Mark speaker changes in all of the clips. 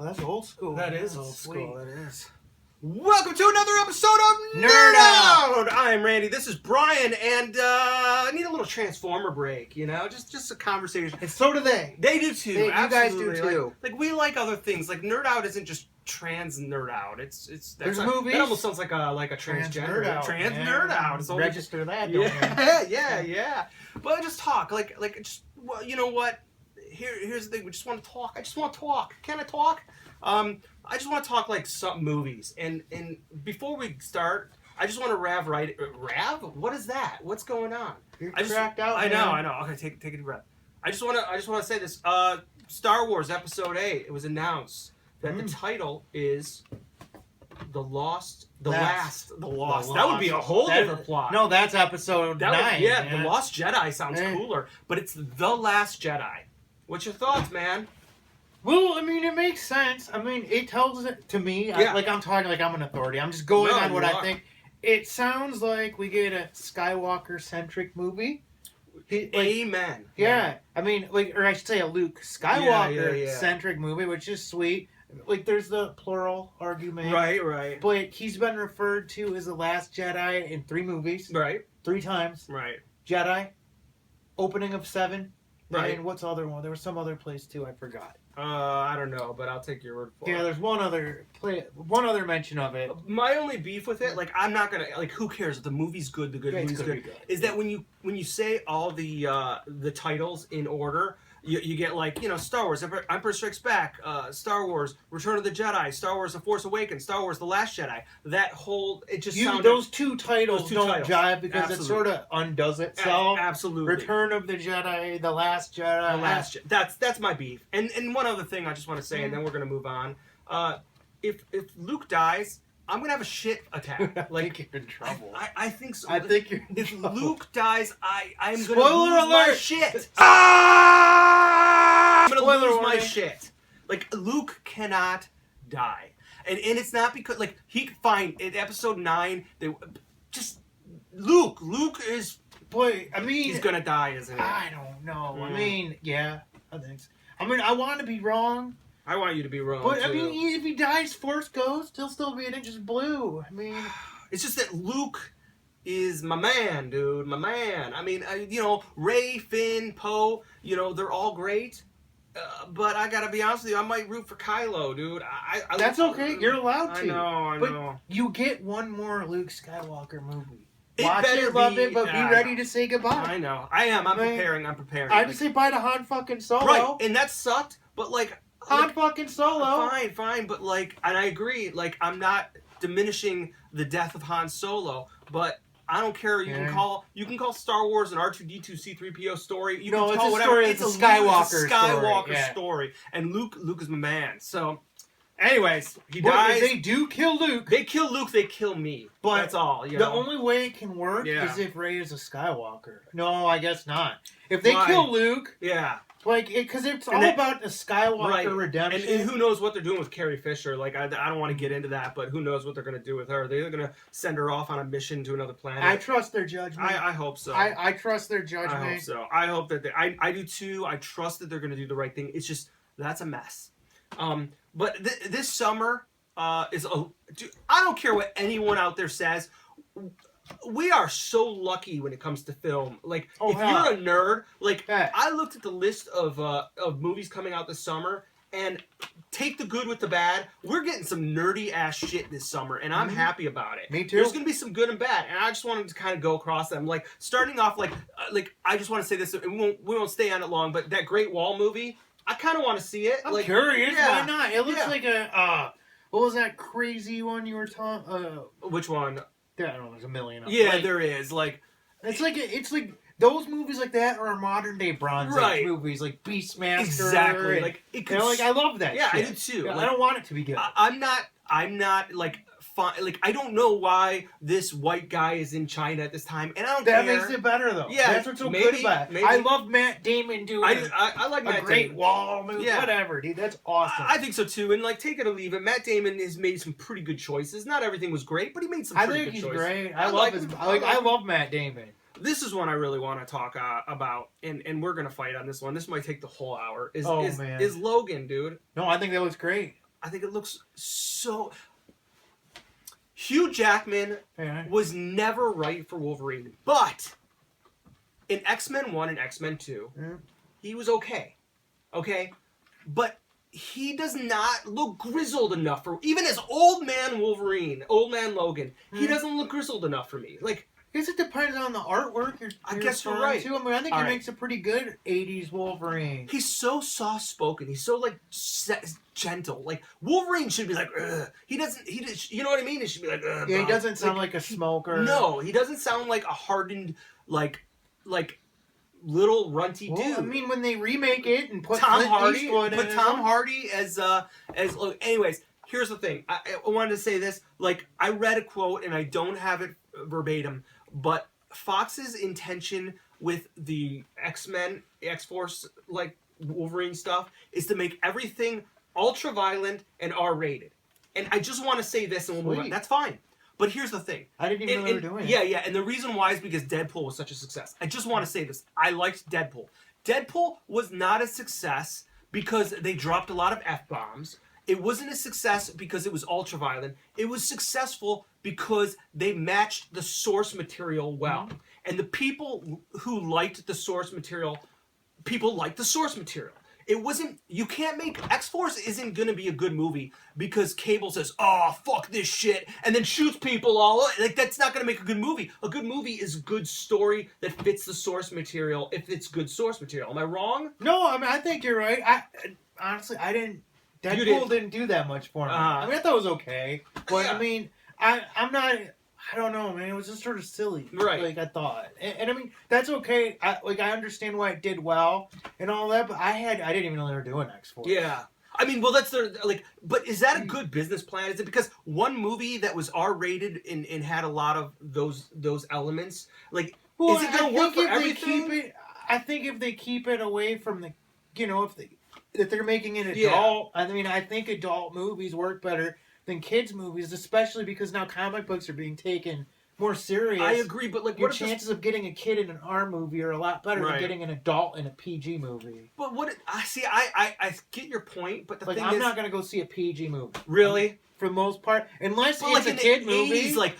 Speaker 1: Well, that's old school.
Speaker 2: That is old school.
Speaker 1: That is.
Speaker 2: Welcome to another episode of
Speaker 1: Nerd Out!
Speaker 2: I'm Randy. This is Brian, and I need a little Transformer break. You know, just a conversation.
Speaker 1: And so do they.
Speaker 2: They do too.
Speaker 1: You guys do
Speaker 2: Absolutely.
Speaker 1: too.
Speaker 2: Like we like other things. Like Nerd Out isn't just trans nerd out. It's
Speaker 1: There's movies.
Speaker 2: That almost sounds like a transgender
Speaker 1: Nerd Out.
Speaker 2: trans
Speaker 1: Yeah.
Speaker 2: nerd out. It's only,
Speaker 1: Register that. Don't you?
Speaker 2: yeah. But just talk. Like just, well, you know what? Here's the thing. We just want to talk. I just want to talk. Can I talk? I just want to talk like some movies. And before we start, I just want to Rav. What is that? What's going on?
Speaker 1: You're cracked out.
Speaker 2: I
Speaker 1: man.
Speaker 2: know. Okay, take a deep breath. I just want to say this. Star Wars Episode 8. It was announced that the title is The Last. That would be a whole different plot.
Speaker 1: No, that's episode 9.
Speaker 2: The Lost Jedi sounds cooler, but it's The Last Jedi. What's your thoughts, man?
Speaker 1: Well, I mean, it makes sense. I mean, it tells it to me.
Speaker 2: Yeah.
Speaker 1: I'm talking like I'm an authority. I'm just going on what I think. It sounds like we get a Skywalker-centric movie.
Speaker 2: Amen.
Speaker 1: Yeah. I mean, or I should say a Luke Skywalker-centric movie, which is sweet. Like, there's the plural argument.
Speaker 2: Right.
Speaker 1: But he's been referred to as the Last Jedi in 3 movies.
Speaker 2: Right.
Speaker 1: 3 times.
Speaker 2: Right.
Speaker 1: Jedi. Opening of 7.
Speaker 2: Right.
Speaker 1: And what's the other one? There was some other place, too. I forgot.
Speaker 2: I don't know, but I'll take your word for it.
Speaker 1: Yeah, there's one other mention of it.
Speaker 2: My only beef with it, like, I'm not gonna, like, who cares? If the movie's good, the movie's good. Is that when you say all the titles in order, you get, like, you know, Star Wars, Emperor Strikes Back, Star Wars, Return of the Jedi, Star Wars, The Force Awakens, Star Wars, The Last Jedi. That whole, it just sounded...
Speaker 1: Those two titles don't jive because it sort of undoes itself.
Speaker 2: Absolutely.
Speaker 1: Return of the Jedi, The Last Jedi.
Speaker 2: That's my beef. And one other thing I just want to say, and then we're going to move on. If Luke dies... I'm gonna have a shit attack.
Speaker 1: Like, I think you're in trouble.
Speaker 2: I think so.
Speaker 1: I think you're in
Speaker 2: If
Speaker 1: trouble.
Speaker 2: Luke dies, I'm gonna
Speaker 1: Spoiler
Speaker 2: lose my
Speaker 1: alert!
Speaker 2: shit. I'm gonna
Speaker 1: Spoiler
Speaker 2: lose my
Speaker 1: warning.
Speaker 2: shit. Like, Luke cannot die, and it's not because like he fine in Episode 9. Luke is.
Speaker 1: Boy, I mean,
Speaker 2: he's gonna die, isn't he?
Speaker 1: I don't know. I mean, yeah, I think so. I mean, I want to be wrong.
Speaker 2: I want you to be wrong.
Speaker 1: But
Speaker 2: too.
Speaker 1: I mean, if he dies, Force Ghost, he'll still be an inch blue. I mean,
Speaker 2: it's just that Luke is my man, dude. My man. I mean, you know, Rey, Finn, Poe, you know, they're all great. But I gotta be honest with you, I might root for Kylo, dude.
Speaker 1: That's okay. You're allowed to.
Speaker 2: I know.
Speaker 1: But you get one more Luke Skywalker movie.
Speaker 2: It
Speaker 1: Watch
Speaker 2: better
Speaker 1: it, love
Speaker 2: be,
Speaker 1: it, but be ready to say goodbye.
Speaker 2: I know. I am. I'm preparing.
Speaker 1: I just say bye to Han fucking Solo.
Speaker 2: Right, and that sucked, but like...
Speaker 1: Han fucking Solo.
Speaker 2: Fine, but like, and I agree, like, I'm not diminishing the death of Han Solo, but I don't care. You can call Star Wars an R2D2 C3PO story. You can call whatever.
Speaker 1: It's a Skywalker
Speaker 2: story. And Luke is my man. So, anyways, he dies.
Speaker 1: If they do kill Luke.
Speaker 2: They kill Luke. They kill me.
Speaker 1: But
Speaker 2: that's all. You
Speaker 1: the
Speaker 2: know?
Speaker 1: only way it can work is if Rey is a Skywalker. No, I guess not. If they kill Luke, like, because it's all about the Skywalker redemption.
Speaker 2: And who knows what they're doing with Carrie Fisher. Like, I don't want to get into that, but who knows what they're going to do with her. They're going to send her off on a mission to another planet.
Speaker 1: I trust their judgment.
Speaker 2: I hope so.
Speaker 1: I trust their judgment.
Speaker 2: I hope so. I hope that I do too. I trust that they're going to do the right thing. It's just, that's a mess. But this summer is a... Dude, I don't care what anyone out there says. We are so lucky when it comes to film. Like, if you're a nerd, like, I looked at the list of movies coming out this summer, and take the good with the bad. We're getting some nerdy ass shit this summer, and I'm happy about it.
Speaker 1: Me too.
Speaker 2: There's gonna be some good and bad, and I just wanted to kind of go across them. Like, starting off, like I just want to say this, and we won't stay on it long, but that Great Wall movie, I kind of want to see it.
Speaker 1: I'm curious. Why not? It looks like a what was that crazy one you were talking?
Speaker 2: Which one?
Speaker 1: I don't know, there's a million of them.
Speaker 2: Yeah, there is. Like,
Speaker 1: it's like those movies like that are modern day Bronze Age movies, like Beastmaster.
Speaker 2: Exactly. Like,
Speaker 1: I love that.
Speaker 2: Yeah,
Speaker 1: shit.
Speaker 2: I do too.
Speaker 1: Yeah,
Speaker 2: like,
Speaker 1: I don't want it to be good.
Speaker 2: I'm not like fine. Like, I don't know why this white guy is in China at this time, and I don't care.
Speaker 1: That makes it better though.
Speaker 2: Yeah,
Speaker 1: that's what's so good about it. I love Matt Damon doing.
Speaker 2: I like Matt
Speaker 1: Great
Speaker 2: Damon.
Speaker 1: Wall movie. Yeah. Whatever, dude. That's awesome.
Speaker 2: I think so too. And like, take it or leave it. Matt Damon has made some pretty good choices. Not everything was great, but he made some pretty good choices. I think he's great.
Speaker 1: I love Matt Damon.
Speaker 2: This is one I really want to talk about, and we're gonna fight on this one. This might take the whole hour. Is Logan, dude?
Speaker 1: No, I think that was great.
Speaker 2: I think it looks so. Hugh Jackman was never right for Wolverine, but in X-Men 1 and X-Men 2, he was okay. Okay? But he does not look grizzled enough for... Even as Old Man Wolverine, Old Man Logan, he doesn't look grizzled enough for me. Like,
Speaker 1: I guess it depends on the artwork.
Speaker 2: I guess you're right.
Speaker 1: Too. I mean, I think he makes a pretty good 80s Wolverine.
Speaker 2: He's so soft-spoken. He's so, like, gentle. Like, Wolverine should be like, ugh. He doesn't, you know what I mean? He should be like, ugh.
Speaker 1: Yeah, he doesn't sound like a smoker.
Speaker 2: No, he doesn't sound like a hardened, like little runty dude.
Speaker 1: I mean, when they remake it and put
Speaker 2: Tom Hardy as anyways, here's the thing. I wanted to say this. Like, I read a quote, and I don't have it verbatim, but Fox's intention with the X-Men, X-Force, like, Wolverine stuff, is to make everything ultra-violent and R-rated. And I just want to say this, and we'll move on. That's fine. But here's the thing.
Speaker 1: I didn't even know they were doing it.
Speaker 2: Yeah, and the reason why is because Deadpool was such a success. I just want to say this. I liked Deadpool. Deadpool was not a success because they dropped a lot of F-bombs. It wasn't a success because it was ultra-violent. It was successful because they matched the source material well. Mm-hmm. And the people who liked the source material, people liked the source material. It wasn't, you can't make, X-Force isn't going to be a good movie because Cable says, oh, fuck this shit, and then shoots people all, like, that's not going to make a good movie. A good movie is a good story that fits the source material if it's good source material. Am I wrong?
Speaker 1: No, I mean, I think you're right. Honestly, Deadpool didn't do that much for me. I mean, I thought it was okay, but I mean, I'm not... I don't know, man. It was just sort of silly.
Speaker 2: Right.
Speaker 1: Like, I thought. And I mean, that's okay. I understand why it did well and all that, but I didn't even know they were doing X-Force.
Speaker 2: Yeah. I mean, well, that's their, like, but is that a good business plan? Is it because one movie that was R-rated and had a lot of those elements, like,
Speaker 1: well,
Speaker 2: is it going to work for everything?
Speaker 1: I think if they keep it away from the, you know, if they're making it adult, I mean, I think adult movies work better than kids' movies, especially because now comic books are being taken more serious.
Speaker 2: I agree, but like,
Speaker 1: your chances of getting a kid in an R movie are a lot better than getting an adult in a PG movie.
Speaker 2: But I get your point, but the thing is,
Speaker 1: I'm not gonna go see a PG movie.
Speaker 2: Really?
Speaker 1: For the most part, unless it's a kid movie,
Speaker 2: 80s, like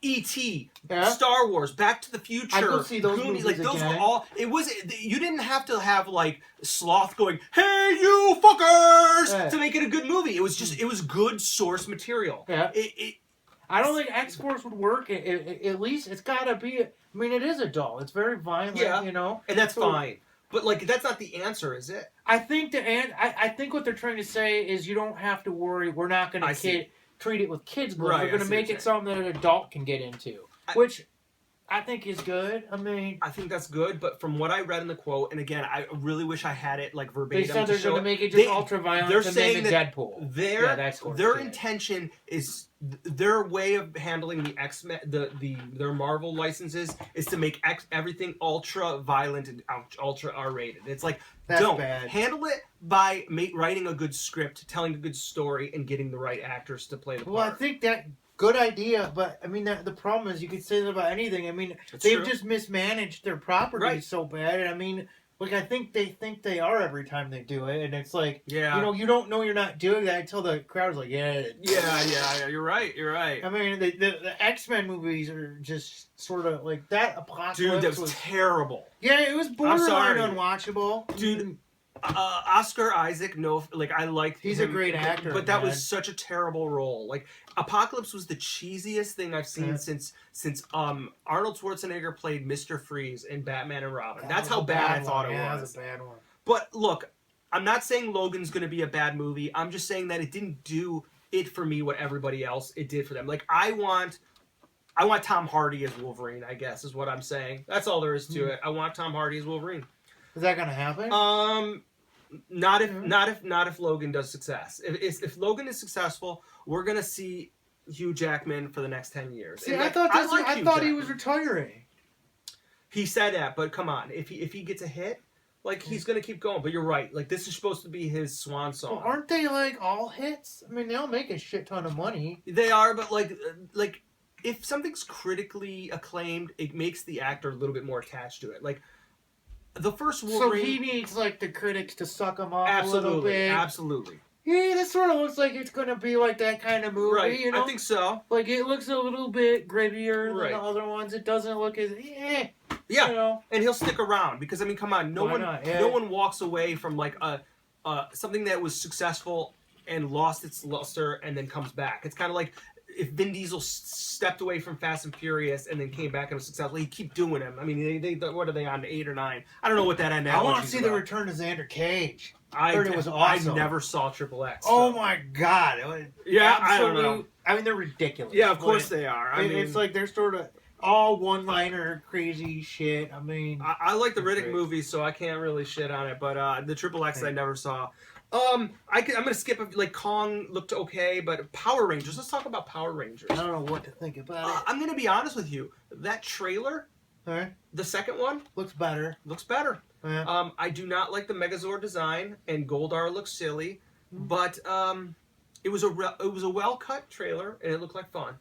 Speaker 2: E.T., Star Wars, Back to the Future.
Speaker 1: I go see those
Speaker 2: Goonies,
Speaker 1: movies
Speaker 2: like those
Speaker 1: again.
Speaker 2: were all. It was, you didn't have to have like Sloth going, "Hey you fuckers," to make it a good movie. It was just, it was good source material.
Speaker 1: Yeah. I don't think X-Force would work. At least it's gotta be. I mean, it is adult. It's very violent. You know,
Speaker 2: and that's fine. But like, that's not the answer, is it?
Speaker 1: I think I think what they're trying to say is you don't have to worry. We're not going to treat it with kids' gloves. We're going to make it something that an adult can get into, which I think is good. I mean,
Speaker 2: I think that's good, but from what I read in the quote, and again, I really wish I had it like verbatim.
Speaker 1: They said they're going to make it just ultra-violent.
Speaker 2: They're saying that
Speaker 1: Deadpool.
Speaker 2: Their intention is, their way of handling the X-Men, their Marvel licenses is to make everything ultra-violent and ultra R-rated. It's like, don't handle it by writing a good script, telling a good story, and getting the right actors to play the part.
Speaker 1: Well, I think that. Good idea, but I mean, the problem is you could say that about anything. I mean, they've just mismanaged their properties so bad, and I mean, like, I think they are every time they do it, and it's like, you know, you don't know you're not doing that until the crowd's like, yeah,
Speaker 2: you're right.
Speaker 1: I mean, the X-Men movies are just sort of like that. Apocalypse,
Speaker 2: dude, that was terrible.
Speaker 1: Yeah, it was borderline unwatchable,
Speaker 2: dude. Oscar Isaac, I liked him.
Speaker 1: He's a great actor,
Speaker 2: but that was such a terrible role. Like, Apocalypse was the cheesiest thing I've seen since Arnold Schwarzenegger played Mr. Freeze in Batman and Robin. That's how bad I thought it was.
Speaker 1: That was a bad one.
Speaker 2: But look, I'm not saying Logan's going to be a bad movie. I'm just saying that it didn't do it for me what everybody else it did for them. Like, I want Tom Hardy as Wolverine, I guess, is what I'm saying. That's all there is to it. I want Tom Hardy as Wolverine.
Speaker 1: Is that going to happen?
Speaker 2: Not if Logan does success. If Logan is successful, we're gonna see Hugh Jackman for the next 10 years.
Speaker 1: See, I thought he was retiring.
Speaker 2: He said that, but come on, if he gets a hit, like, he's gonna keep going. But you're right, like, this is supposed to be his swan song.
Speaker 1: Well, aren't they like all hits? I mean, they all make a shit ton of money.
Speaker 2: They are, but like if something's critically acclaimed, it makes the actor a little bit more attached to it. Like, the first Wolverine...
Speaker 1: So he needs, like, the critics to suck him off a little bit.
Speaker 2: Absolutely.
Speaker 1: Yeah, this sort of looks like it's gonna be like that kind of movie.
Speaker 2: Right.
Speaker 1: You know?
Speaker 2: I think so.
Speaker 1: Like it looks a little bit grittier
Speaker 2: Right.
Speaker 1: than the other ones. It doesn't look as
Speaker 2: Yeah.
Speaker 1: You know.
Speaker 2: And he'll stick around because I mean, come on, no
Speaker 1: Why
Speaker 2: one,
Speaker 1: not? Yeah.
Speaker 2: no one walks away from like something that was successful and lost its luster and then comes back. It's kind of like if Vin Diesel stepped away from Fast and Furious and then came back and was successful. He keep doing them. I mean, they what are they on 8 or 9? I don't know what that analogy.
Speaker 1: I want to see the return of Xander Cage.
Speaker 2: I
Speaker 1: heard it was awesome.
Speaker 2: I never saw Triple X.
Speaker 1: Oh
Speaker 2: so.
Speaker 1: my god! It was
Speaker 2: Yeah, I don't know.
Speaker 1: I mean, they're ridiculous.
Speaker 2: Yeah, of course they are. I mean,
Speaker 1: it's like they're sort of all one-liner crazy shit. I mean,
Speaker 2: I like the Riddick
Speaker 1: great.
Speaker 2: movies, so I can't really shit on it. But the Triple X I never saw. I'm gonna skip like Kong looked okay, but Power Rangers. Let's talk about Power Rangers.
Speaker 1: I don't know what to think about it.
Speaker 2: I'm gonna be honest with you. That trailer, the second one,
Speaker 1: looks better.
Speaker 2: Looks better.
Speaker 1: Yeah.
Speaker 2: I do not like the Megazord design, and Goldar looks silly, but it was a well cut trailer, and it looked like fun.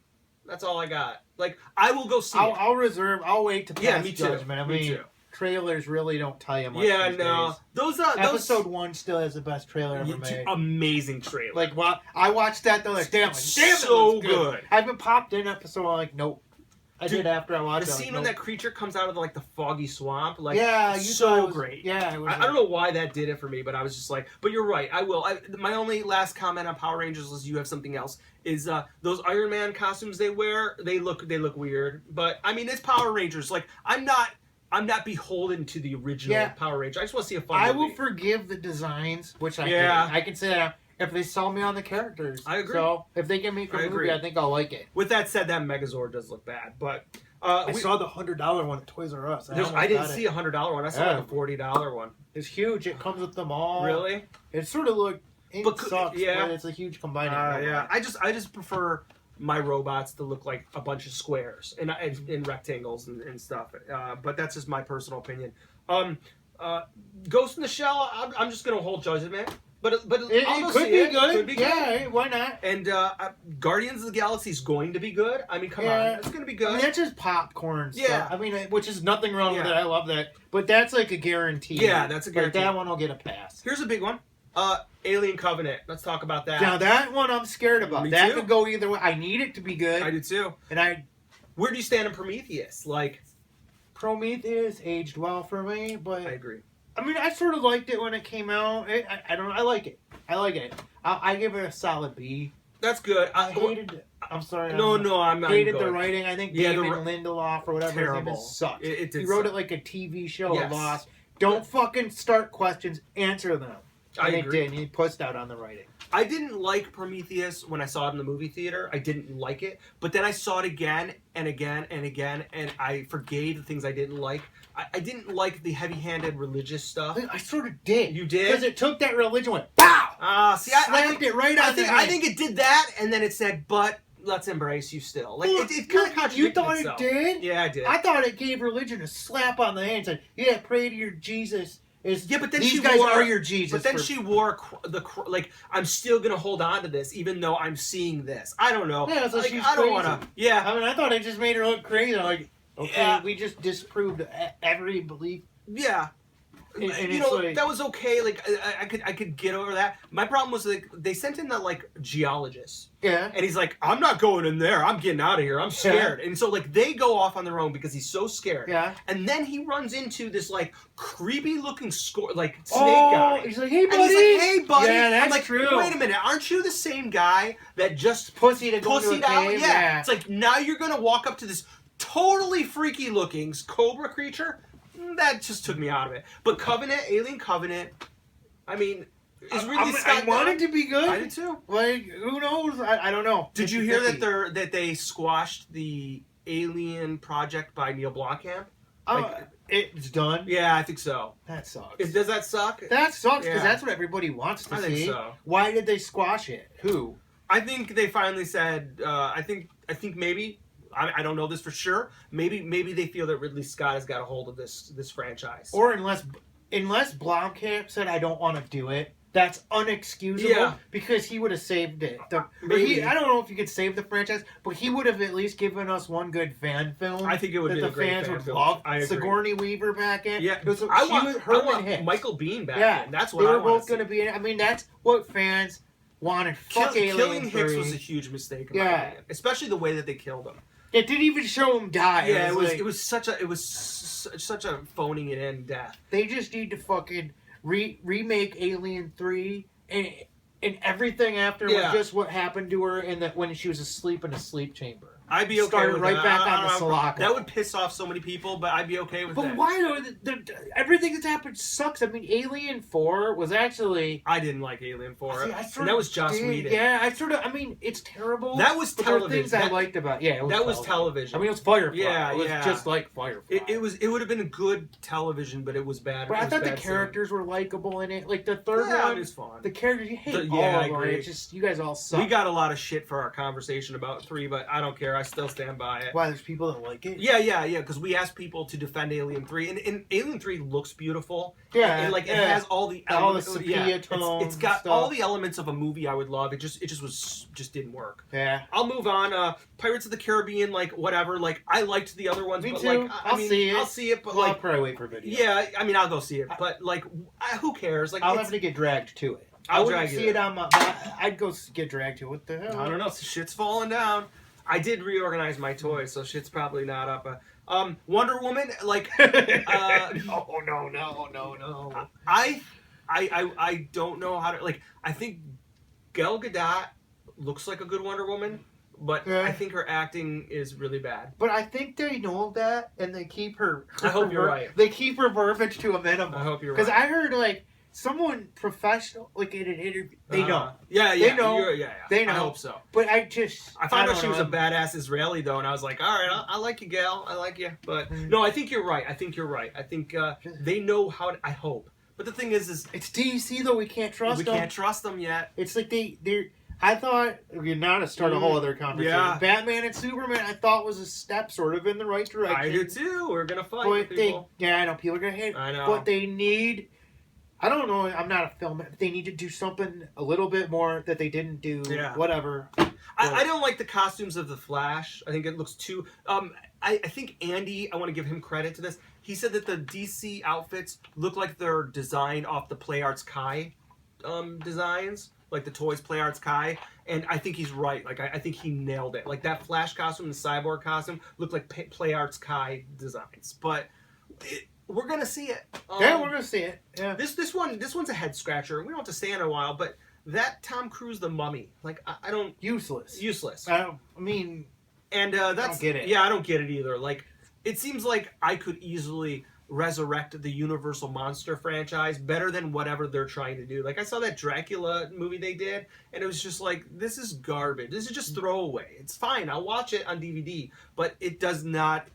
Speaker 2: That's all I got. Like I will go see it.
Speaker 1: I'll wait to pass
Speaker 2: me too.
Speaker 1: judgment. I mean, trailers really don't tell you much.
Speaker 2: Yeah,
Speaker 1: these
Speaker 2: no.
Speaker 1: days.
Speaker 2: Those
Speaker 1: episode 1 still has the best trailer ever made.
Speaker 2: Amazing trailer.
Speaker 1: Like I watched that the other day. I'm like, damn,
Speaker 2: so
Speaker 1: it
Speaker 2: good.
Speaker 1: I haven't popped in episode. I'm like, nope. I did after I watched
Speaker 2: the
Speaker 1: it.
Speaker 2: scene when that creature comes out of like the foggy swamp, like
Speaker 1: yeah,
Speaker 2: so great.
Speaker 1: Yeah,
Speaker 2: I don't know why that did it for me, but I was just like, but you're right. I will. My only last comment on Power Rangers is you have something else. Is those Iron Man costumes they wear? They look weird, but I mean it's Power Rangers. Like I'm not beholden to the original Power Ranger. I just want to see a fun movie.
Speaker 1: I will forgive the designs, which I can say that. If they sell me on the characters.
Speaker 2: I agree.
Speaker 1: So, if they can make a movie, I think I'll like it.
Speaker 2: With that said, that Megazord does look bad, but...
Speaker 1: I saw the $100 one at Toys R Us.
Speaker 2: I didn't see a $100 one. I saw like a $40 one.
Speaker 1: It's huge. It comes with them all.
Speaker 2: Really?
Speaker 1: It sort of looked... It sucks, but it's a huge combining
Speaker 2: yeah. I just prefer my robots to look like a bunch of squares and rectangles and stuff. But that's just my personal opinion. Ghost in the Shell, I'm just going to hold judgment. But
Speaker 1: it could be good. Could be good. Yeah, why not?
Speaker 2: And Guardians of the Galaxy is going to be good. I mean, come on, it's going to be good.
Speaker 1: I mean, that's just popcorn stuff.
Speaker 2: Yeah.
Speaker 1: I mean, which is nothing wrong with it. I love that. But that's like a guarantee.
Speaker 2: Yeah, that's a guarantee.
Speaker 1: Like that one will get a pass.
Speaker 2: Here's a big one. Alien Covenant. Let's talk about that.
Speaker 1: Now that one I'm scared about. That could go either way. I need it to be good.
Speaker 2: I do too.
Speaker 1: And
Speaker 2: where do you stand on Prometheus? Like,
Speaker 1: Prometheus aged well for me, but
Speaker 2: I agree.
Speaker 1: I mean, I sort of liked it when it came out. I don't know. I like it. I give it a solid B.
Speaker 2: That's good.
Speaker 1: I hated it. I'm sorry.
Speaker 2: No, I'm not.
Speaker 1: Hated the writing. I think David Lindelof or whatever his name is sucked. He wrote it like a TV show. Yes. Lost. Don't fucking start questions. Answer them. And it did. He pushed out on the writing.
Speaker 2: I didn't like Prometheus when I saw it in the movie theater. I didn't like it. But then I saw it again and again and again, and I forgave the things I didn't like. I didn't like the heavy-handed religious stuff.
Speaker 1: I sort of did.
Speaker 2: You did?
Speaker 1: Because it took that religion and went, pow!
Speaker 2: Slammed
Speaker 1: it right on the head.
Speaker 2: I think it did that, and then it said, but let's embrace you still. Like it kind of contradicted
Speaker 1: You thought
Speaker 2: itself.
Speaker 1: it did?
Speaker 2: Yeah, I did.
Speaker 1: I thought it gave religion a slap on the hand and said, yeah, pray to your Jesus.
Speaker 2: But then
Speaker 1: these guys are your Jesus.
Speaker 2: But then she wore like I'm still gonna hold on to this even though I'm seeing this. I don't know.
Speaker 1: Yeah, so
Speaker 2: like,
Speaker 1: she's
Speaker 2: I don't
Speaker 1: want
Speaker 2: to. Yeah.
Speaker 1: I mean, I thought it just made her look crazy. Like, okay, we just disproved every belief.
Speaker 2: Yeah. And you know, like, that was okay. Like I could get over that. My problem was like they sent in that like geologist.
Speaker 1: Yeah.
Speaker 2: And he's like, I'm not going in there. I'm getting out of here. I'm scared. Yeah. And so like they go off on their own because he's so scared.
Speaker 1: Yeah.
Speaker 2: And then he runs into this like creepy looking snake guy.
Speaker 1: He's like, hey buddy.
Speaker 2: And he's like, hey buddy.
Speaker 1: Yeah, that's
Speaker 2: I'm like,
Speaker 1: true.
Speaker 2: Wait a minute. Aren't you the same guy that just
Speaker 1: pussied
Speaker 2: out? Yeah. It's like now you're gonna walk up to this totally freaky looking cobra creature. That just took me out of it. But Alien Covenant, I mean, is really Scott.
Speaker 1: I want it to be good.
Speaker 2: I did too.
Speaker 1: Like, who knows? I don't know.
Speaker 2: Did you hear that they squashed the Alien project by Neil Blomkamp?
Speaker 1: It's done?
Speaker 2: Yeah, I think so.
Speaker 1: That sucks.
Speaker 2: Does that suck?
Speaker 1: That sucks because that's what everybody wants to see.
Speaker 2: I think so.
Speaker 1: Why did they squash it? Who?
Speaker 2: I think they finally said, I think maybe... I don't know this for sure. Maybe they feel that Ridley Scott has got a hold of this franchise.
Speaker 1: Or unless Blomkamp said I don't want to do it, that's unexcusable because he would have saved it. I don't know if you could save the franchise, but he would have at least given us one good fan film.
Speaker 2: I think it would be a great fan film.
Speaker 1: The fans would love.
Speaker 2: I agree.
Speaker 1: Sigourney Weaver back in.
Speaker 2: Yeah,
Speaker 1: I want
Speaker 2: Michael Biehn back in. That's what
Speaker 1: they
Speaker 2: I
Speaker 1: were
Speaker 2: want
Speaker 1: both going to be in. I mean, that's what fans wanted fuck Alien
Speaker 2: killing
Speaker 1: 3.
Speaker 2: Hicks was a huge mistake. In my opinion. Especially the way that they killed him.
Speaker 1: It didn't even show him die.
Speaker 2: Yeah,
Speaker 1: it
Speaker 2: was such a phoning it in death.
Speaker 1: They just need to fucking remake Alien 3 and everything after was just what happened to her when she was asleep in a sleep chamber.
Speaker 2: I'd be okay
Speaker 1: Started
Speaker 2: with
Speaker 1: right
Speaker 2: that.
Speaker 1: back on the Sulaco.
Speaker 2: That would piss off so many people, but I'd be okay with that.
Speaker 1: But why though? Everything that's happened sucks. I mean, Alien 4 was actually...
Speaker 2: I didn't like Alien 4.
Speaker 1: See,
Speaker 2: and that was Joss Whedon.
Speaker 1: Yeah, I mean, it's terrible.
Speaker 2: That was television.
Speaker 1: There were things I liked about it. Yeah,
Speaker 2: that was television.
Speaker 1: I mean, it was Firefly.
Speaker 2: Yeah,
Speaker 1: it was just like Firefly.
Speaker 2: It would have been a good television, but it was bad.
Speaker 1: But I thought the characters were likable in it. Like the third one,
Speaker 2: it was fun.
Speaker 1: The characters, you hate all
Speaker 2: I
Speaker 1: of them.
Speaker 2: agree.
Speaker 1: It's just, you guys all suck.
Speaker 2: We got a lot of shit for our conversation about 3, but I don't care. I still stand by it.
Speaker 1: Why, there's people that like it?
Speaker 2: Yeah, because we asked people to defend Alien 3, and Alien 3 looks beautiful.
Speaker 1: Yeah.
Speaker 2: And it has all the elements.
Speaker 1: All the sepia tones.
Speaker 2: It's got
Speaker 1: stuff.
Speaker 2: all the elements of a movie I would love. It just didn't work.
Speaker 1: Yeah.
Speaker 2: I'll move on. Pirates of the Caribbean, like, whatever. Like, I liked the other ones.
Speaker 1: Me
Speaker 2: but
Speaker 1: too.
Speaker 2: Like,
Speaker 1: I'll see it,
Speaker 2: but
Speaker 1: well,
Speaker 2: like...
Speaker 1: I'll probably wait for video.
Speaker 2: Yeah, I mean, I'll go see it. But, like, who cares? Like,
Speaker 1: I'll have to get dragged to it.
Speaker 2: I'll
Speaker 1: I
Speaker 2: drag you
Speaker 1: see it on my... I'd go get dragged to it. What the hell?
Speaker 2: I don't know. Shit's falling down. I did reorganize my toys, so shit's probably not up. Wonder Woman, like...
Speaker 1: No.
Speaker 2: I don't know how to... Like, I think Gal Gadot looks like a good Wonder Woman, but I think her acting is really bad.
Speaker 1: But I think they know that, and they keep her...
Speaker 2: I hope you're right.
Speaker 1: They keep her verbiage to a minimum.
Speaker 2: I hope you're right.
Speaker 1: Because I heard, like, someone professional, like, in an interview... They know.
Speaker 2: Yeah.
Speaker 1: They know. They know.
Speaker 2: I hope so.
Speaker 1: But
Speaker 2: I found out she was a badass Israeli, though, and I was like, all right, I like you, Gal. I like you. But, no, I think you're right. I think they know how to... I hope. But the thing is...
Speaker 1: It's DC, though. We can't trust them.
Speaker 2: We can't trust them yet.
Speaker 1: It's like they're... I thought, now to start a whole other conversation, Batman and Superman, I thought was a step sort of in the right direction.
Speaker 2: I do too. We're going to fight with people.
Speaker 1: I know, people are going to hate it.
Speaker 2: I know.
Speaker 1: But they need, I don't know, I'm not a film, they need to do something a little bit more that they didn't do, whatever.
Speaker 2: I don't like the costumes of the Flash. I think it looks too... I think Andy, I want to give him credit to this, he said that the DC outfits look like they're designed off the Play Arts Kai designs. Like the Toys Play Arts Kai, and I think he's right. Like I think he nailed it. Like that Flash costume, the Cyborg costume, looked like Play Arts Kai designs. But we're gonna see it.
Speaker 1: Yeah, we're gonna see it. Yeah.
Speaker 2: This one's a head scratcher. We don't have to stay in a while, but that Tom Cruise the Mummy, like I don't
Speaker 1: useless.
Speaker 2: I
Speaker 1: mean,
Speaker 2: and that's
Speaker 1: I don't get it.
Speaker 2: Yeah, I don't get it either. Like it seems like I could easily resurrect the Universal Monster franchise better than whatever they're trying to do. Like I saw that Dracula movie they did, and it was just like, this is garbage. This is just throwaway. It's fine. I'll watch it on DVD, but it does not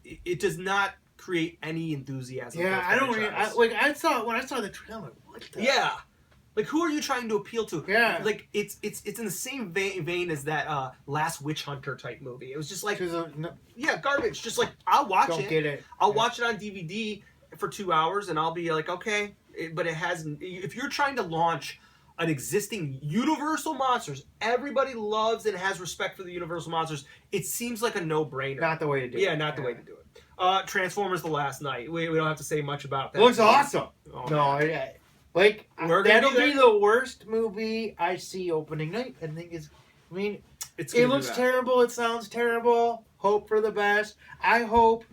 Speaker 2: create any enthusiasm.
Speaker 1: Yeah, I don't. When I saw the trailer, like, what the?
Speaker 2: Yeah. Like, who are you trying to appeal to?
Speaker 1: Yeah.
Speaker 2: Like, it's in the same vein as that Last Witch Hunter type movie. It was just like, garbage. Just like, I'll watch it.
Speaker 1: Don't get it.
Speaker 2: I'll watch it on DVD for 2 hours, and I'll be like, okay. But it hasn't... If you're trying to launch an existing Universal Monsters, everybody loves and has respect for the Universal Monsters, it seems like a no-brainer.
Speaker 1: Not the way to do it.
Speaker 2: Yeah, not the way to do it. Transformers The Last Night. We don't have to say much about that.
Speaker 1: It looks awesome.
Speaker 2: Oh,
Speaker 1: no, that'll be the worst movie I see opening night. I think it looks terrible. It sounds terrible. Hope for the best. I hope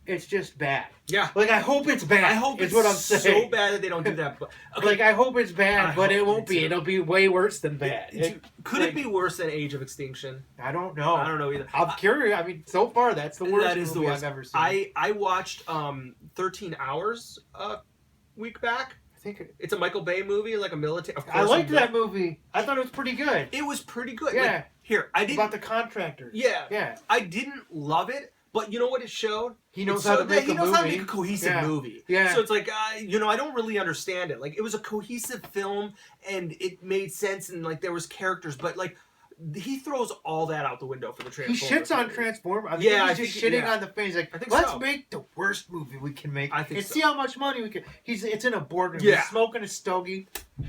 Speaker 1: it's just bad.
Speaker 2: Yeah.
Speaker 1: Like, I hope it's bad.
Speaker 2: I hope it's
Speaker 1: what I'm saying.
Speaker 2: So bad that they don't do that. But, okay.
Speaker 1: Like, I hope it's bad, but it won't be. It'll be way worse than bad.
Speaker 2: Could it be worse than Age of Extinction?
Speaker 1: I don't know.
Speaker 2: I don't know either.
Speaker 1: I'm curious. I mean, so far, that's the worst movie
Speaker 2: I've
Speaker 1: ever seen.
Speaker 2: I watched 13 Hours a week back.
Speaker 1: I think
Speaker 2: it's a Michael Bay movie, like a military. Of course,
Speaker 1: I liked that movie. I thought it was pretty good.
Speaker 2: It was pretty good.
Speaker 1: Yeah.
Speaker 2: Like, I didn't...
Speaker 1: About the contractors.
Speaker 2: Yeah.
Speaker 1: Yeah.
Speaker 2: I didn't love it. But you know what it showed?
Speaker 1: He knows how to make
Speaker 2: a cohesive movie.
Speaker 1: Yeah.
Speaker 2: So it's like, I don't really understand it. Like, it was a cohesive film, and it made sense, and, like, there was characters. But, like, he throws all that out the window for the Transformers.
Speaker 1: He shits on Transformers. I think he's just shitting on the fans. Like, let's make the worst movie we can make. See how much money we can... It's in a boardroom. He's smoking a stogie.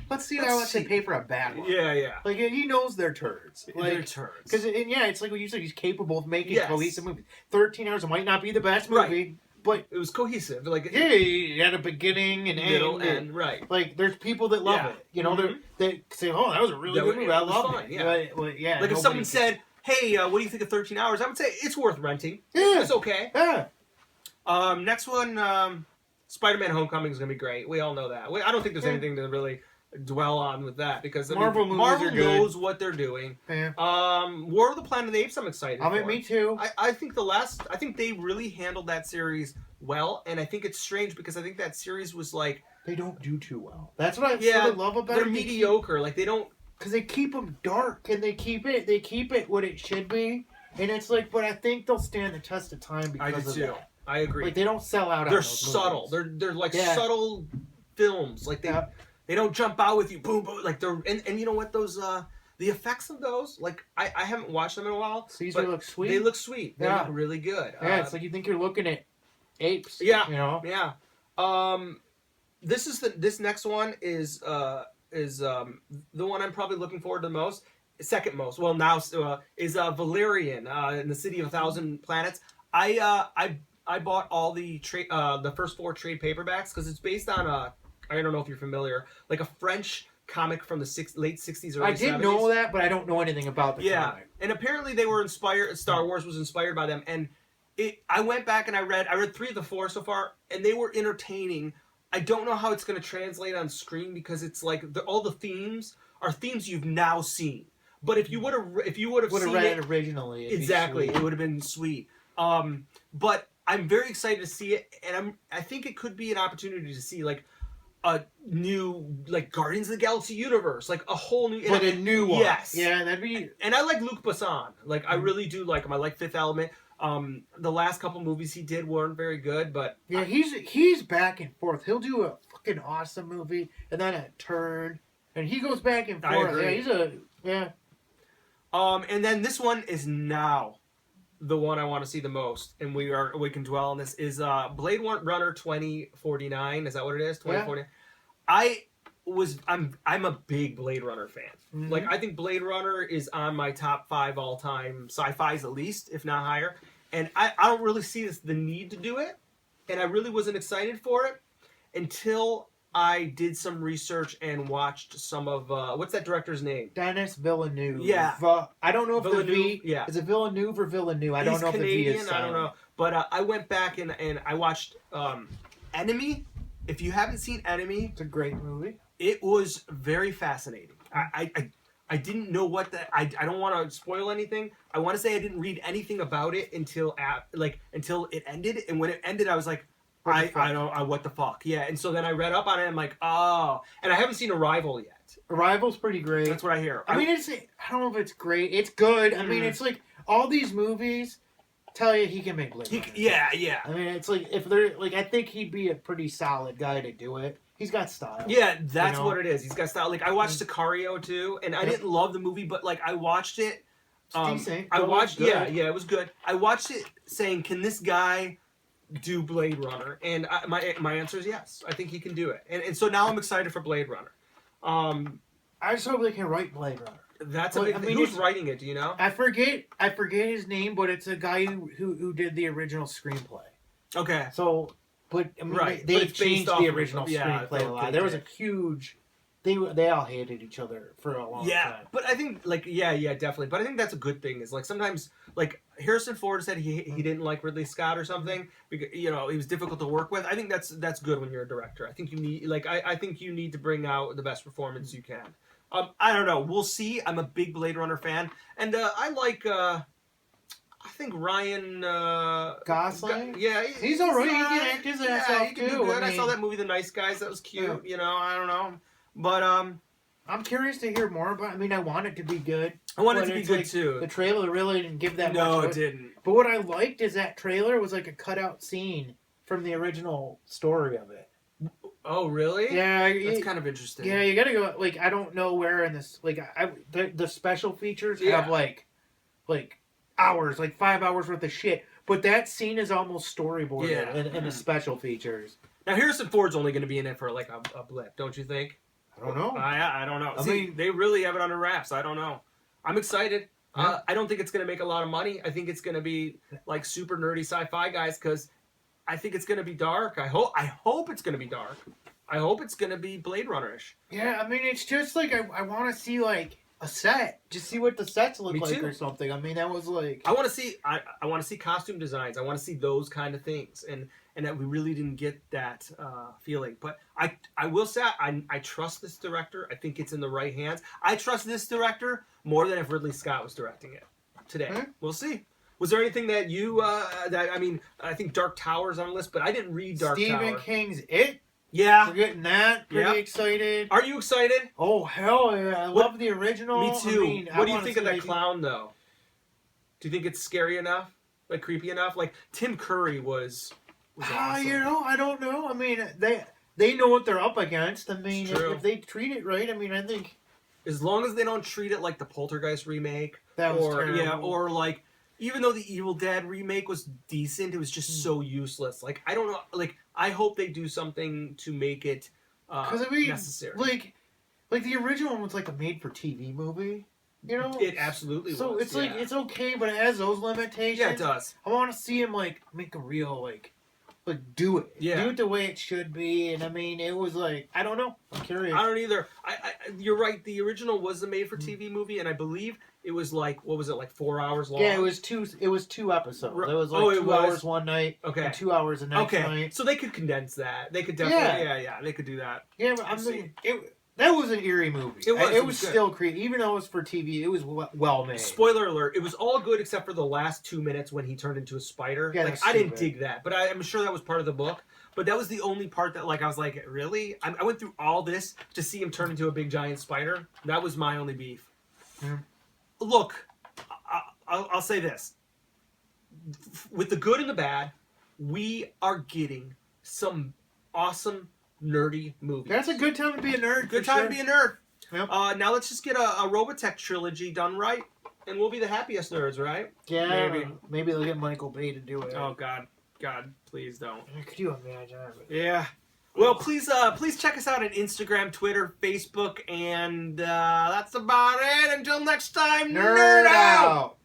Speaker 1: Let's see how much they pay for a bad one.
Speaker 2: Yeah.
Speaker 1: Like, he knows they're turds. Like,
Speaker 2: they're turds.
Speaker 1: Because, it's like what you said. He's capable of making cohesive movies. 13 Hours might not be the best movie. but
Speaker 2: it was cohesive. Like
Speaker 1: yeah, you had a beginning and
Speaker 2: middle
Speaker 1: end.
Speaker 2: And right.
Speaker 1: Like there's people that love it. You know, they say, "Oh, that was a really good movie. I loved it."
Speaker 2: Yeah.
Speaker 1: Yeah.
Speaker 2: Like if someone said, "Hey, what do you think of 13 Hours?" I would say it's worth renting.
Speaker 1: Yeah.
Speaker 2: It's okay.
Speaker 1: Yeah.
Speaker 2: Next one, Spider-Man: Homecoming is gonna be great. We all know that. I don't think there's anything to really dwell on with that because
Speaker 1: Marvel
Speaker 2: knows what they're doing.
Speaker 1: Yeah.
Speaker 2: War of the Planet of the Apes, I'm excited.
Speaker 1: I mean, me too.
Speaker 2: I think I think they really handled that series well, and I think it's strange because I think that series was like
Speaker 1: they don't do too well. That's what I sort of love about it.
Speaker 2: They're mediocre. Like they don't
Speaker 1: because they keep them dark and they keep it what it should be, and it's like, but I think they'll stand the test of time because of that.
Speaker 2: I agree.
Speaker 1: Like they don't sell out.
Speaker 2: They're subtle.
Speaker 1: Movies.
Speaker 2: They're like subtle films. Like they don't jump out with you, boom, boom. Like they're and you know what those the effects of those, like I haven't watched them in a while.
Speaker 1: Caesar looks sweet.
Speaker 2: They look sweet. They look really good.
Speaker 1: Yeah, it's like you think you're looking at apes.
Speaker 2: Yeah,
Speaker 1: you know.
Speaker 2: Yeah. This next one is the one I'm probably looking forward to the most. Second most. Well, now is Valerian in the City of a Thousand Planets. I bought all the first 4 trade paperbacks because it's based on I don't know if you're familiar, like a French comic from the late 60s, early 70s.
Speaker 1: I did know that, but I don't know anything about the comic.
Speaker 2: And apparently they were inspired. Star Wars was inspired by them, and I went back and I read 3 of the 4 so far, and they were entertaining. I don't know how it's going to translate on screen because it's like all the themes are themes you've now seen. But if you would have seen
Speaker 1: read
Speaker 2: it
Speaker 1: originally,
Speaker 2: it would have been sweet. But I'm very excited to see it, and I think it could be an opportunity to see like a new like Guardians of the Galaxy universe, like a whole new,
Speaker 1: but a new one.
Speaker 2: Yes,
Speaker 1: yeah, that'd be.
Speaker 2: And I like Luc Besson. Like I really do like him. I like Fifth Element. The last couple movies he did weren't very good, but
Speaker 1: yeah, he's back and forth. He'll do a fucking awesome movie and then a turn, and he goes back and forth.
Speaker 2: I agree. And then this one is now the one I want to see the most, and we can dwell on this, is Blade Runner 2049. Is that what it is? 2049. Yeah. I'm a big Blade Runner fan. Mm-hmm. Like I think Blade Runner is on my top 5 all time sci-fis at least, if not higher. And I don't really see the need to do it, and I really wasn't excited for it until I did some research and watched some of what's that director's name?
Speaker 1: Denis Villeneuve.
Speaker 2: Yeah.
Speaker 1: I don't know if
Speaker 2: Villeneuve,
Speaker 1: the V
Speaker 2: is
Speaker 1: it Villeneuve or Villeneuve? I don't know
Speaker 2: Canadian,
Speaker 1: if the V is silent.
Speaker 2: I don't know. But I went back and I watched Enemy. If you haven't seen Enemy,
Speaker 1: it's a great movie.
Speaker 2: It was very fascinating. I didn't know what I don't want to spoil anything. I want to say I didn't read anything about it until it ended, and when it ended, I was like, what the fuck? Yeah, and so then I read up on it. And I'm like, oh, and I haven't seen Arrival yet.
Speaker 1: Arrival's pretty great.
Speaker 2: That's what I hear.
Speaker 1: I mean, I don't know if it's great. It's good. I mean, it's like all these movies tell you he can make Blade Runner.
Speaker 2: Yeah.
Speaker 1: I mean, it's like if they're like, I think he'd be a pretty solid guy to do it. He's got style.
Speaker 2: Yeah, that's what it is. He's got style. Like I watched Sicario too, and I didn't love the movie, but like I watched it.
Speaker 1: It's decent.
Speaker 2: I watched. Yeah, it was good. I watched it saying, "Can this guy do Blade Runner?" And my answer is yes. I think he can do it. And so now I'm excited for Blade Runner.
Speaker 1: I just hope they can write Blade Runner.
Speaker 2: That's a big thing. Who's writing it? Do you know?
Speaker 1: I forget his name, but it's a guy who did the original screenplay.
Speaker 2: Okay.
Speaker 1: So, but I mean, they've changed the original screenplay a lot. There was a huge. They all hated each other for a long time.
Speaker 2: Yeah, but I think definitely. But I think that's a good thing. Is like sometimes like Harrison Ford said he didn't like Ridley Scott or something because he was difficult to work with. I think that's good when you're a director. I think you need I think you need to bring out the best performance you can. I don't know. We'll see. I'm a big Blade Runner fan, and I like. I think Ryan
Speaker 1: Gosling.
Speaker 2: He's
Speaker 1: alright. He can act his ass off
Speaker 2: he can do good. I saw that movie, The Nice Guys. That was cute.
Speaker 1: Yeah.
Speaker 2: I don't know. But
Speaker 1: I'm curious to hear more about. I mean, I want it to be good.
Speaker 2: I want it to be good too.
Speaker 1: The trailer really didn't give that much.
Speaker 2: No, it didn't.
Speaker 1: But what I liked is that trailer was like a cutout scene from the original story of it.
Speaker 2: Oh, really?
Speaker 1: Yeah,
Speaker 2: that's kind of interesting.
Speaker 1: Yeah, you gotta go. Like, I don't know where in this. Like, the special features have like hours, like 5 hours worth of shit. But that scene is almost storyboarded in the special features.
Speaker 2: Now Harrison Ford's only going to be in it for like a blip, don't you think?
Speaker 1: I don't know.
Speaker 2: I don't know. See, they really have it under wraps. I don't know. I'm excited. I don't think it's going to make a lot of money. I think it's going to be like super nerdy sci-fi guys because I think it's gonna be dark. I hope it's gonna be dark. I hope it's gonna be Blade Runner-ish.
Speaker 1: Yeah, I mean, it's just like I want to see like a set, just see what the sets look
Speaker 2: Me
Speaker 1: like
Speaker 2: too.
Speaker 1: or something. I mean, that was like
Speaker 2: I want to see. I want to see costume designs. I want to see those kind of things, and that we really didn't get that feeling. But I will say I trust this director. I think it's in the right hands. I trust this director more than if Ridley Scott was directing it today. We'll see. Was there anything that you I mean, I think Dark Tower's on the list, but I didn't read Dark Tower.
Speaker 1: Stephen King's It.
Speaker 2: Yeah.
Speaker 1: We're getting that. Pretty excited.
Speaker 2: Are you excited?
Speaker 1: Oh, hell yeah. I love the original.
Speaker 2: Me too.
Speaker 1: I mean,
Speaker 2: what do you think of that clown, though? Do you think it's scary enough? Like, creepy enough? Like, Tim Curry was awesome.
Speaker 1: You know, I don't know. I mean, they know what they're up against. I mean, if they treat it right, I mean, I think...
Speaker 2: As long as they don't treat it like the Poltergeist remake.
Speaker 1: That was terrible.
Speaker 2: Yeah, or like... Even though the Evil Dead remake was decent, it was just so useless. Like, I don't know. Like, I hope they do something to make it necessary.
Speaker 1: Like the original one was like a made-for-TV movie. You know?
Speaker 2: It absolutely was.
Speaker 1: So it's like, it's okay, but it has those limitations.
Speaker 2: Yeah, it does.
Speaker 1: I want to see him, like, make a real, like do it.
Speaker 2: Yeah.
Speaker 1: Do it the way it should be. And, I mean, it was like, I don't know. I'm curious.
Speaker 2: I don't either. You're right. The original was the made-for-TV movie, and I believe it was like, what was it, like 4 hours long?
Speaker 1: Yeah, it was two episodes. It was like 2 hours one night and 2 hours the next night.
Speaker 2: So they could condense that. They could definitely, they could do that.
Speaker 1: Yeah, but I mean, that was an eerie movie. It was still creepy. Even though it was for TV, it was well made.
Speaker 2: Spoiler alert, it was all good except for the last 2 minutes when he turned into a spider.
Speaker 1: Yeah,
Speaker 2: like, I didn't dig that, but I'm sure that was part of the book. But that was the only part that, like, I was like, really? I went through all this to see him turn into a big giant spider? That was my only beef. Look, I'll say this. With the good and the bad, we are getting some awesome, nerdy movies.
Speaker 1: That's a good time to be a nerd.
Speaker 2: Good time to be a nerd.
Speaker 1: Yep.
Speaker 2: Now let's just get a Robotech trilogy done right, and we'll be the happiest nerds, right?
Speaker 1: Yeah, maybe they'll get Michael Bay to do it.
Speaker 2: Oh, God, please don't.
Speaker 1: Could you imagine?
Speaker 2: Yeah. Well, please check us out on Instagram, Twitter, Facebook, and that's about it. Until next time, nerd out!